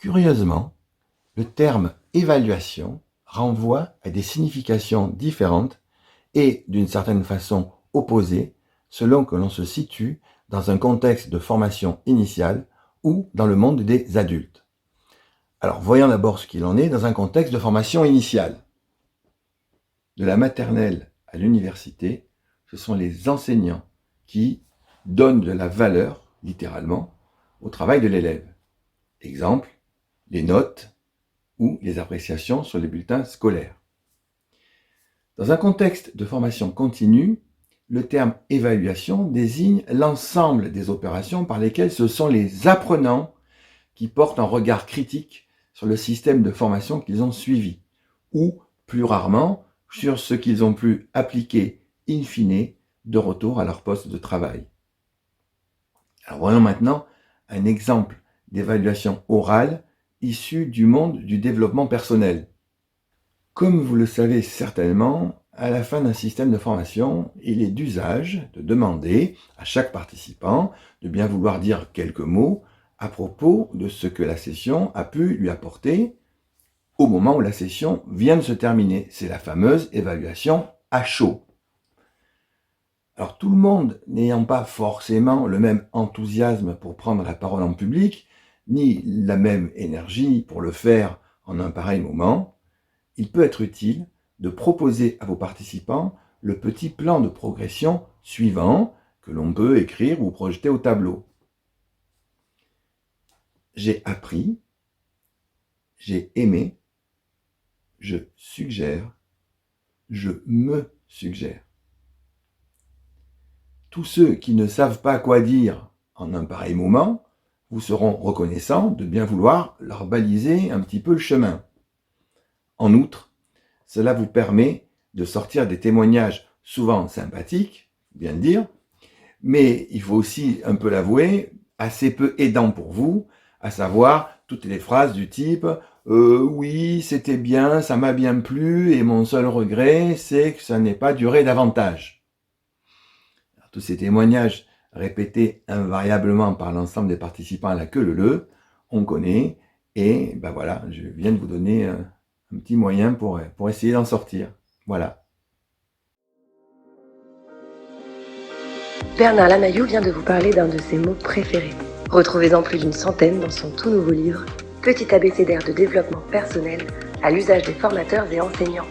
Curieusement, le terme évaluation renvoie à des significations différentes et d'une certaine façon opposées selon que l'on se situe dans un contexte de formation initiale ou dans le monde des adultes. Alors voyons d'abord ce qu'il en est dans un contexte de formation initiale. De la maternelle à l'université, ce sont les enseignants qui donnent de la valeur, littéralement, au travail de l'élève. Exemple, les notes ou les appréciations sur les bulletins scolaires. Dans un contexte de formation continue, le terme évaluation désigne l'ensemble des opérations par lesquelles ce sont les apprenants qui portent un regard critique sur le système de formation qu'ils ont suivi, ou, plus rarement, sur ce qu'ils ont pu appliquer in fine de retour à leur poste de travail. Alors voyons maintenant un exemple d'évaluation orale issue du monde du développement personnel. Comme vous le savez certainement, à la fin d'un système de formation, il est d'usage de demander à chaque participant de bien vouloir dire quelques mots à propos de ce que la session a pu lui apporter au moment où la session vient de se terminer. C'est la fameuse évaluation à chaud. Alors tout le monde n'ayant pas forcément le même enthousiasme pour prendre la parole en public, ni la même énergie pour le faire en un pareil moment, il peut être utile de proposer à vos participants le petit plan de progression suivant que l'on peut écrire ou projeter au tableau. J'ai appris, j'ai aimé, je suggère, je me suggère. Tous ceux qui ne savent pas quoi dire en un pareil moment vous seront reconnaissants de bien vouloir leur baliser un petit peu le chemin. En outre, cela vous permet de sortir des témoignages souvent sympathiques, bien le dire, mais il faut aussi un peu l'avouer, assez peu aidants pour vous, à savoir toutes les phrases du type « oui, c'était bien, ça m'a bien plu, et mon seul regret, c'est que ça n'ait pas duré davantage. » Tous ces témoignages répétés invariablement par l'ensemble des participants à la queue leu-leu, on connaît, et ben voilà, je viens de vous donner un petit moyen pour essayer d'en sortir. Voilà. Bernard Lamaillou vient de vous parler d'un de ses mots préférés. Retrouvez-en plus d'une centaine dans son tout nouveau livre « Petit abécédaire de développement personnel à l'usage des formateurs et enseignants ».